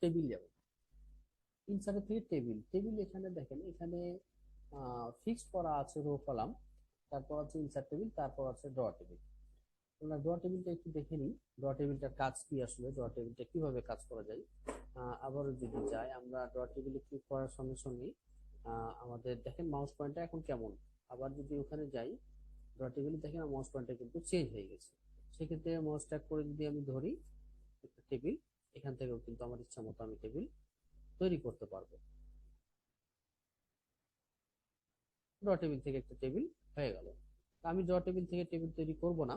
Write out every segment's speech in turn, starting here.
Table যাব। ইনসার্টের থেকে table, table এখানে দেখেন, এখানে ফিক্স করা আছে রো কলাম, তারপর আছে ইনসার্ট টেবিল, তারপর আছে ড্র টেবিল। আমরা ড্র টেবিলটা একটু দেখে নিই, ড্র টেবিলটার কাজ কি, আসলে ড্র টেবিলটা কিভাবে কাজ করা যায়। আবারও যদি যাই আমরা ড্র টেবিলে ক্লিক করার সঙ্গে সঙ্গে আমাদের দেখেন মাউস পয়েন্টটা এখন কেমন। আবার যদি ওখানে যাই ড্র টেবিলে দেখেন মাউস পয়েন্টটা কিন্তু চেঞ্জ হয়ে গেছে। সেক্ষেত্রে মাউস ট্যাগ করে যদি আমি ধরি একটা টেবিল, এখান থেকেও কিন্তু আমার ইচ্ছা মতো আমি টেবিল তৈরি করতে পারবো। ড্র টেবিল থেকে একটা টেবিল হয়ে গেল। আমি ড্র টেবিল থেকে টেবিল তৈরি করব না,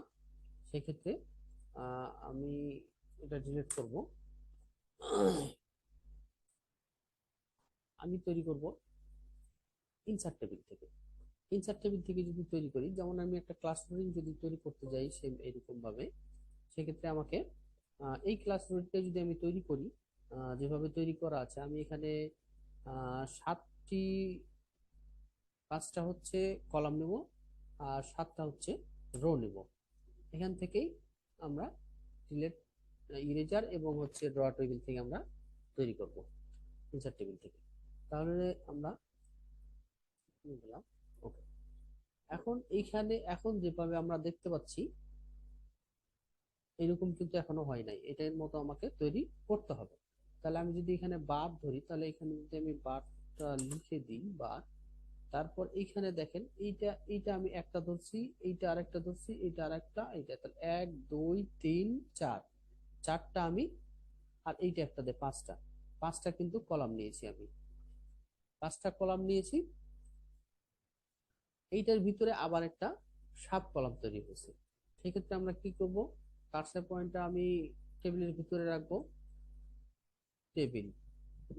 সেক্ষেত্রে আমি এটা ডিলিট করব। আমি তৈরি করব ইনসার্ট টেবিল থেকে। ইনসার্ট টেবিল থেকে যদি তৈরি করি, যেমন আমি একটা ক্লাসরুম যদি তৈরি করতে যাই সেম এরকম ভাবে, সেক্ষেত্রে আমাকে এই ক্লাসরুমটা যদি আমি তৈরি করি যেভাবে তৈরি করা আছে, আমি এখানে 7টি 5টা হচ্ছে কলাম নেব আর 7টা হচ্ছে রো নেব। এখান থেকেই আমরা ডিলেট ইরেজার এবং হচ্ছে ড্র টেবিল থেকে আমরা তৈরি করব ইনসার্ট টেবিল থেকে। তাহলে আমরা দিলাম ওকে। এখন এইখানে এখন যেভাবে আমরা দেখতে পাচ্ছি এরকম কিন্তু এখনো হয় নাই, এটার মতো আমাকে তৈরি করতে হবে। তাহলে আমি যদি এখানে বার ধরি, তাহলে এখানে যদি আমি বারটা লিখে দিই বার, তারপর এইখানে দেখেন এইটা এইটা আমি একটা ধরছি, এইটা আরেকটা ধরছি, এইটা আরেকটা, এইটা, তাহলে 1 2 3 4, চারটা আমি, আর এইটা একটা দে 5টা, 5টা কিন্তু কলাম নিয়েছি আমি, 5টা কলাম নিয়েছি। এইটার ভিতরে আবার একটা সাব কলাম তৈরি হয়েছে। সেক্ষেত্রে আমরা কি করব, কার্সর পয়েন্টটা আমি টেবিলের ভিতরে রাখবো, টেবিল,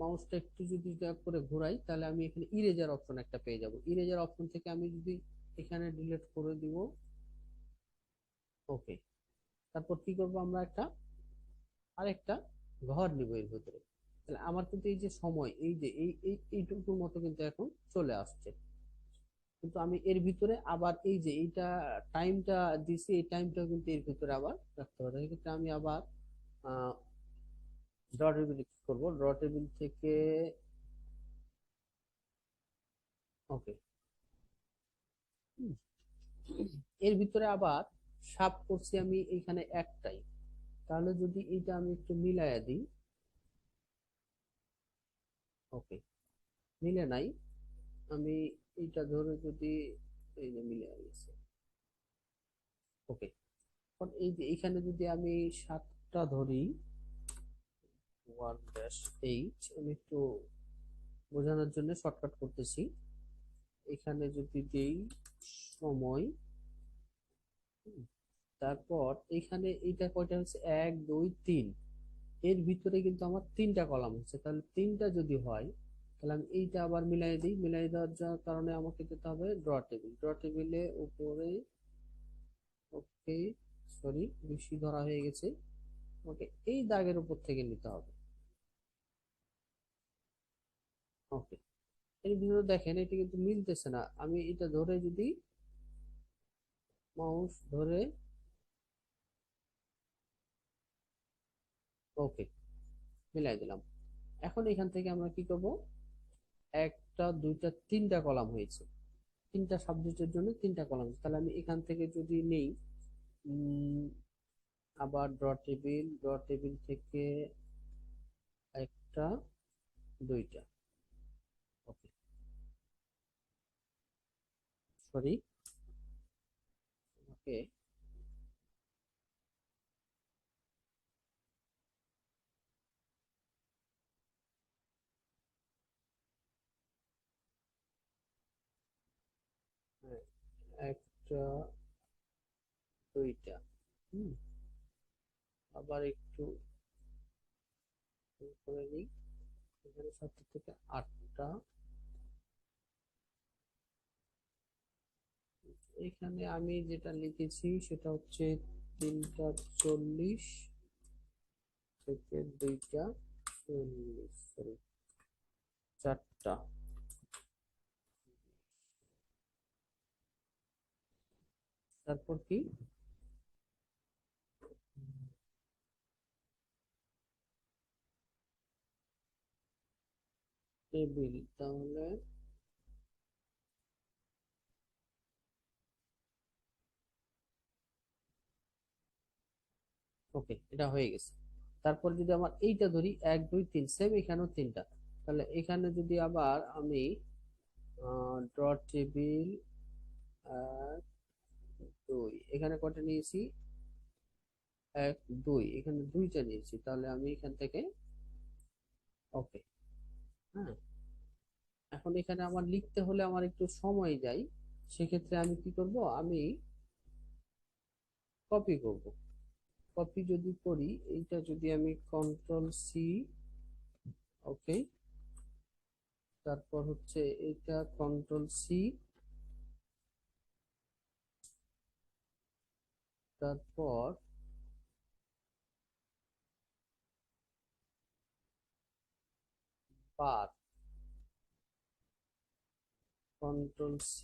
মাউসটা একটু যদি করে ঘোরাই তাহলে আমি এখানে ইরেজার অপশন একটা পেয়ে যাব। ইরেজার অপশন থেকে আমি যদি এখানে ডিলিট করে দিব ওকে। তারপর কি করব, আমরা একটা আরেকটা ঘর নিব এর ভিতরে। তাহলে আমার কিন্তু এই যে সময়, এই যে এইটুকুর মতো কিন্তু এখন চলে আসছে। কিন্তু আমি এর ভিতরে আবার এই যে এইটা টাইমটা দিছি, এই টাইমটা কিন্তু এর ভিতরে আবার রাখতে হবে। সেক্ষেত্রে আমি আবার ড্র টেবিল কি করবো, ড্র টেবিল থেকে ওকে, এর ভিতরে আবার সাব করছি আমি এইখানে একটাই। তাহলে যদি এইটা আমি একটু মিলাইয়া দিই ওকে, মিলে নাই, আমি এইটা ধরে যদি এই যে মিলে গেছে ওকে। এই যে এখানে যদি আমি 7টা ধরি 1-8, আমি একটু বোঝানোর জন্য শর্টকাট করতেছি। এখানে যদি দেই সময়, তারপর এখানে এইটা কয়টা হচ্ছে 1 2 3, এর ভিতরে কিন্তু আমার 3টা কলাম হচ্ছে। তাহলে 3টা যদি হয় তাহলে আমি এইটা আবার মিলাই দিই, মিলাই দেওয়ার কারণে আমাকে যেতে হবে ড্র টেবিল, ড্র টেবিলে উপরে ওকে, সরি বেশি ধরা হয়ে গেছে ওকে, এই দাগের উপর থেকে নিতে হবে ওকে। এর ভিতরে দেখেন এটা কিন্তু মিলতেছে না, আমি এটা ধরে যদি মাউস ধরে ওকে মিলাই দিলাম। এখন এখান থেকে আমরা কি করব, একটা দুইটা 3টা কলাম হয়েছে, 3টা সাবজেক্টের জন্য 3টা কলাম। তাহলে আমি এখান থেকে যদি নেই আবার ড্র টেবিল, ড্র টেবিল থেকে একটা দুইটা ওকে, সরি ওকে, একটা দুইটা, হুম, আবার একটু করে নিই, এখানে 7 থেকে 8টা, এখানে আমি যেটা লিখেছি সেটা হচ্ছে 3টা 40 থেকে 2টা 40, সরি 4টা, তারপর কি টেবিল, তাহলে ওকে, এটা হয়ে গেছে। তারপর যদি আমার এইটা ধরি 1 2 3, সেম এখানেও তিনটা, তাহলে এখানে যদি আবার আমি ডট টেবিল 1 2, এখানে কটা নিয়েছি? 1 2, এখানে দুইটা নিয়েছি, তাহলে আমি এখান থেকে ওকে। হ্যাঁ, এখন এখানে আমার লিখতে হলে আমার একটু সময় যায়, সেক্ষেত্রে আমি কি করব, আমি কপি করব। কপি যদি করি, এইটা যদি আমি কন্ট্রোল C, ওকে, তারপর হচ্ছে এইটা কন্ট্রোল C, তারপর বার, কন্ট্রোল C,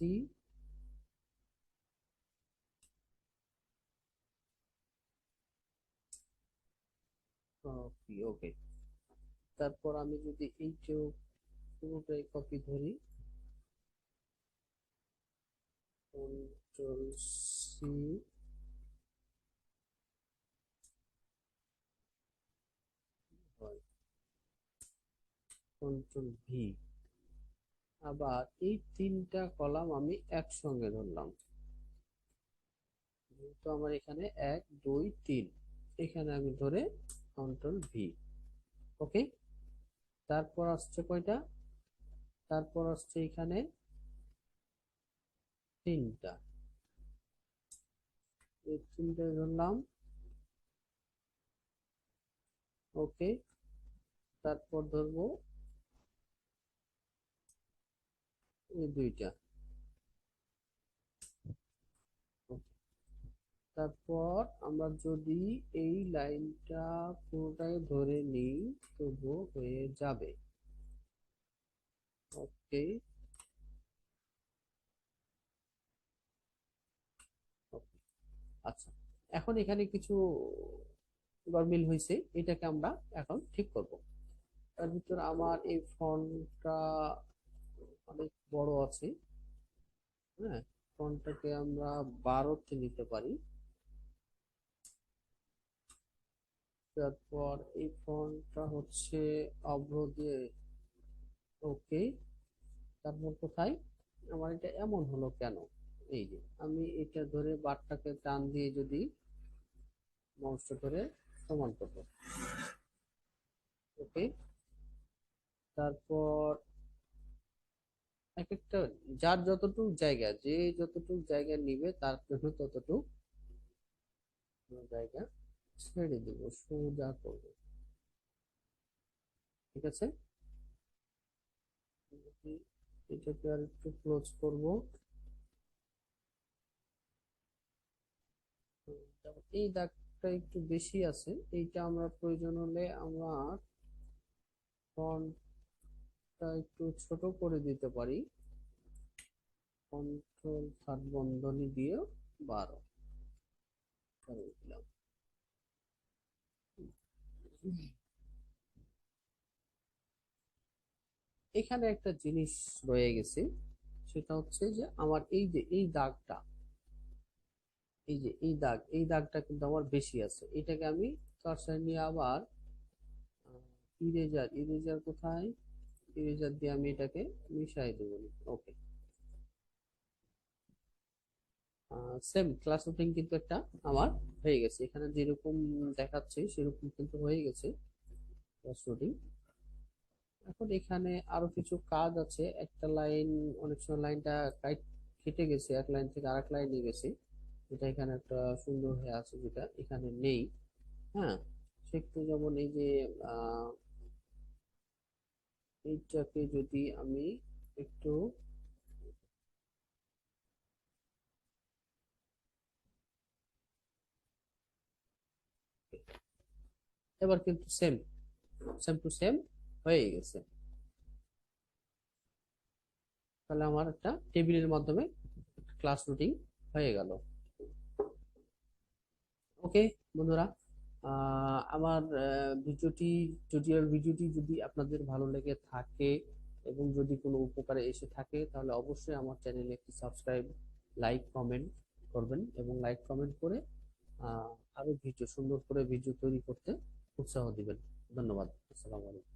কপি, ওকে। তারপর আমি যদি এইটাও পুরোটাই কপি ধরি, কন্ট্রোল C, হয় কন্ট্রোল V, আবার এই তিনটা কলাম আমি একসঙ্গে ধরলাম, যেহেতু আমার এখানে 1 2 3, এখানে আমি ধরে কন্ট্রোল V, ওকে। তারপর আসছে কয়টা? তারপর আসছে এখানে তিনটা, এই তিনটা ধরলাম, ওকে। তারপর ধরবো এই দুইটা, তারপর আমরা যদি এই লাইনটা পুরোটাই ধরে নিই, তবু হয়ে যাবে, ওকে। আচ্ছা, এখন এখানে কিছু গরমিল হয়েছে, এটাকে আমরা এখন ঠিক করব। তার ভিতর আমার এই ফন্টটা অনেক বড় আছে, হ্যাঁ, ফন্টটাকে আমরা 12তে নিতে পারি। তারপর এই ফন্টটা হচ্ছে অভ্র দিয়ে, ওকে। তারপর কোথায় আমার এটা এমন হলো কেন? এই যে আমি এটা ধরে বারটাকে টান দিয়ে যদি মাউসটা ধরে সমান করবো, ওকে। তারপর এক একটা, যার যতটুকু জায়গা, যে যতটুকু জায়গা নিবে তার জন্য ততটুকু জায়গা ছেড়ে দিব, সোজা করবো, ঠিক আছে। এটাকে আর একটু ক্লোজ করবো। তারপর এই দাগটা একটু বেশি আছে, এইটা আমরা প্রয়োজন হলে আমরা ফন্টটা একটু ছোট করে দিতে পারি, কন্ট্রোল থার্ড বন্ধনী দিয়ে 12 করে দিলাম। এখানে একটা জিনিস রয়ে গেছে, সেটা হচ্ছে যে আমার এই যে এই দাগটা, এই যে এই দাগটা কিন্তু আমার বেশি আছে, এটাকে আমি কার্সর নিয়ে আবার ইরেজার কোথায়, ইরেজার দিয়ে আমি এটাকে মিশাই দেবো, ওকে। সেম ক্লাস রুটিন কিন্তু একটা আমার হয়ে গেছে, এখানে যেরকম দেখাচ্ছে সেরকম কিন্তু হয়ে গেছে ক্লাস রুটিন। এখন এখানে আরো কিছু কাজ আছে, একটা লাইন, অনেক সময় লাইনটা কেটে গেছে, এক লাইন থেকে আরেক লাইনে গেছে, এটা এখানে একটা সুন্দর হয়ে আছে, যেটা এখানে নেই। হ্যাঁ, সেক্ষেত্রে যেমন এই যে আহ এইটাকে যদি আমি একটু, এবার কিন্তু সেম, সেম টু সেম হয়ে গেছে, তাহলে আমার একটা টেবিলের মাধ্যমে ক্লাস রুটিন হয়ে গেল, ওকে। বন্ধুরা, আমার ভিডিওটি, টিউটোরিয়াল ভিডিওটি যদি আপনাদের ভালো লেগে থাকে, এবং যদি কোনো উপকারে এসে থাকে তাহলে অবশ্যই আমার চ্যানেলে একটি সাবস্ক্রাইব, লাইক, কমেন্ট করবেন এবং লাইক কমেন্ট করে আরো ভিডিও সুন্দর করে ভিডিও তৈরি করতে উৎসাহ দিবেন। ধন্যবাদ। আসসালামু আলাইকুম।